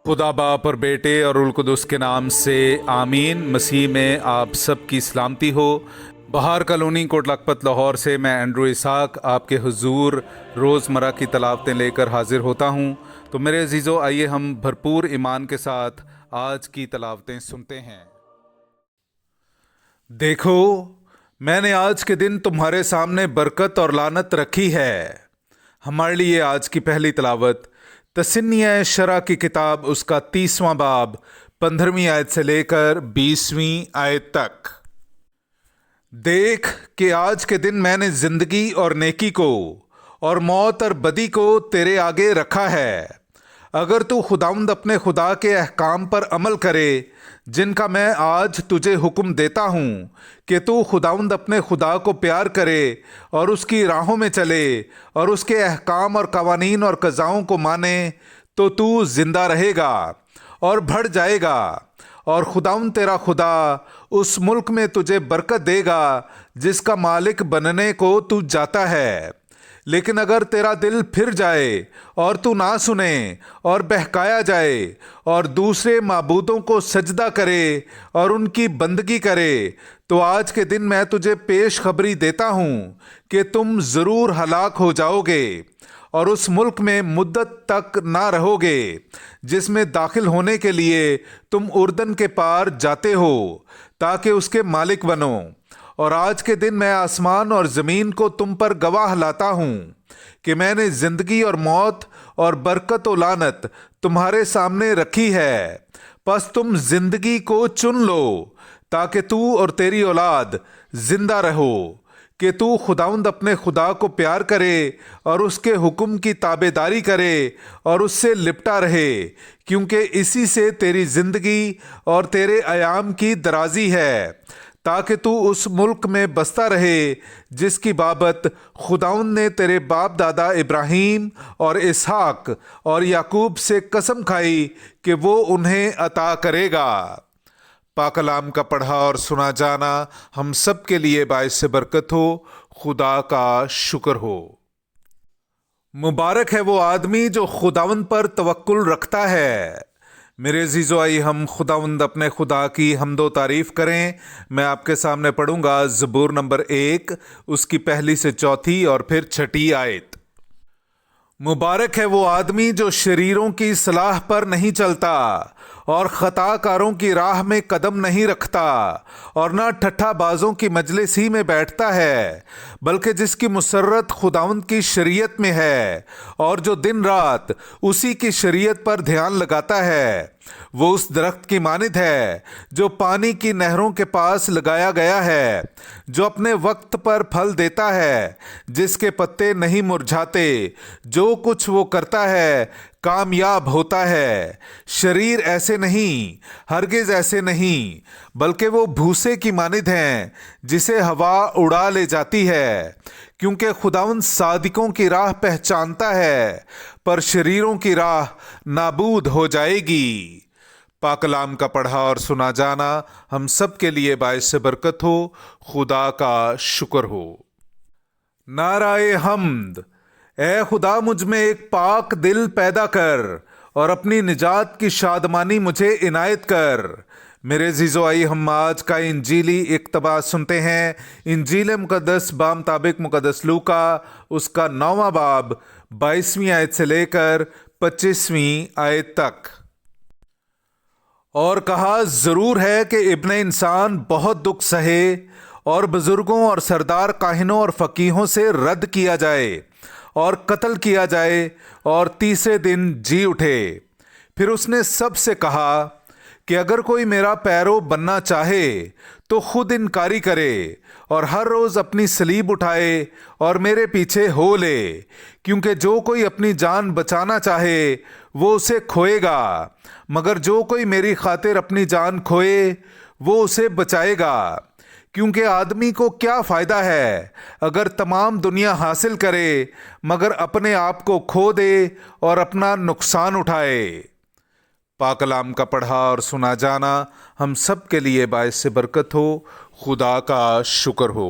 खुदा बाप और बेटे और उल कुदस के नाम से आमीन। मसीह में आप सब की सलामती हो। बहार कॉलोनी कोट लखपत लाहौर से मैं एंड्रू इसाक आपके हुजूर रोज़मर्रा की तलावतें लेकर हाजिर होता हूँ। तो मेरे अजीज़ों, आइए हम भरपूर ईमान के साथ आज की तलावतें सुनते हैं। देखो, मैंने आज के दिन तुम्हारे सामने बरकत और लानत रखी है। हमारे लिए आज की पहली तलावत तस्नीय शरा की किताब उसका 30वां बाब 15वीं आयत से लेकर 20वीं आयत तक। देख कि आज के दिन मैंने जिंदगी और नेकी को और मौत और बदी को तेरे आगे रखा है। अगर तू खुदावंद अपने खुदा के अहकाम पर अमल करे जिनका मैं आज तुझे हुक्म देता हूँ कि तू खुदावंद अपने खुदा को प्यार करे और उसकी राहों में चले और उसके अहकाम और कवानीन और कज़ाओं को माने, तो तू जिंदा रहेगा और बढ़ जाएगा और खुदावंद तेरा खुदा उस मुल्क में तुझे बरकत देगा जिसका मालिक बनने को तू जाता है। लेकिन अगर तेरा दिल फिर जाए और तू ना सुने और बहकाया जाए और दूसरे माबूदों को सजदा करे और उनकी बंदगी करे, तो आज के दिन मैं तुझे पेश खबरी देता हूँ कि तुम ज़रूर हलाक हो जाओगे और उस मुल्क में मुद्दत तक ना रहोगे जिसमें दाखिल होने के लिए तुम उर्दन के पार जाते हो ताकि उसके मालिक बनो। और आज के दिन मैं आसमान और ज़मीन को तुम पर गवाह लाता हूँ कि मैंने ज़िंदगी और मौत और बरकत और लानत तुम्हारे सामने रखी है। बस तुम ज़िंदगी को चुन लो ताकि तू और तेरी औलाद जिंदा रहो, कि तू खुदावंद अपने खुदा को प्यार करे और उसके हुक्म की ताबेदारी करे और उससे लिपटा रहे, क्योंकि इसी से तेरी ज़िंदगी और तेरे अयाम की दराजी है, ताकि तू उस मुल्क में बसता रहे जिसकी बाबत खुदावंद ने तेरे बाप दादा इब्राहीम और इसहाक और याकूब से कसम खाई कि वो उन्हें अता करेगा। पाक कलाम का पढ़ा और सुना जाना हम सब के लिए बाइस बरकत हो। खुदा का शुक्र हो। मुबारक है वो आदमी जो खुदावंद पर तवक्कुल रखता है। मेरे अजीज़ों, आइए हम खुदावंद अपने खुदा की हम्दो तारीफ़ करें। मैं आपके सामने पढ़ूंगा ज़बूर नंबर 1 उसकी पहली से चौथी और फिर छठी आयत। मुबारक है वो आदमी जो शरीरों की सलाह पर नहीं चलता और ख़ताकारों की राह में कदम नहीं रखता और ना ठट्ठा बाजों की मजलिस ही में बैठता है, बल्कि जिसकी मुसर्रत खुदावंद की शरीयत में है और जो दिन रात उसी की शरीयत पर ध्यान लगाता है। वो उस दरख्त की मानिद है जो पानी की नहरों के पास लगाया गया है, जो अपने वक्त पर फल देता है, जिसके पत्ते नहीं मुरझाते। जो कुछ वो करता है कामयाब होता है। शरीर ऐसे नहीं, हरगिज ऐसे नहीं, बल्कि वो भूसे की मानिद हैं जिसे हवा उड़ा ले जाती है। क्योंकि खुदावंद सादिकों की राह पहचानता है, पर शरीरों की राह नाबूद हो जाएगी। पाक कलाम का पढ़ा और सुना जाना हम सब के लिए बाइस बरकत हो। खुदा का शुक्र हो। नाराए हम्द। ए खुदा, मुझ में एक पाक दिल पैदा कर और अपनी निजात की शादमानी मुझे इनायत कर। मेरे अज़ीज़ों, आइए हम आज का इंजीली इक़्तिबास सुनते हैं। इंजील मुक़द्दस बामुताबिक मुक़द्दस लूका उसका 9वां बाब 22वीं आयत से लेकर 25वीं आयत तक। और कहा, ज़रूर है कि इब्ने इंसान बहुत दुख सहे और बुज़ुर्गों और सरदार काहिनों और फ़कीहों से रद्द किया जाए और कत्ल किया जाए और तीसरे दिन जी उठे। फिर उसने सबसे कहा कि अगर कोई मेरा पैरो बनना चाहे तो खुद इनकारी करे और हर रोज़ अपनी सलीब उठाए और मेरे पीछे हो ले। क्योंकि जो कोई अपनी जान बचाना चाहे वो उसे खोएगा, मगर जो कोई मेरी खातिर अपनी जान खोए वो उसे बचाएगा। क्योंकि आदमी को क्या फ़ायदा है अगर तमाम दुनिया हासिल करे मगर अपने आप को खो दे और अपना नुकसान उठाए। पाक कलाम का पढ़ा और सुना जाना हम सब के लिए बाइस बरकत हो। खुदा का शुक्र हो।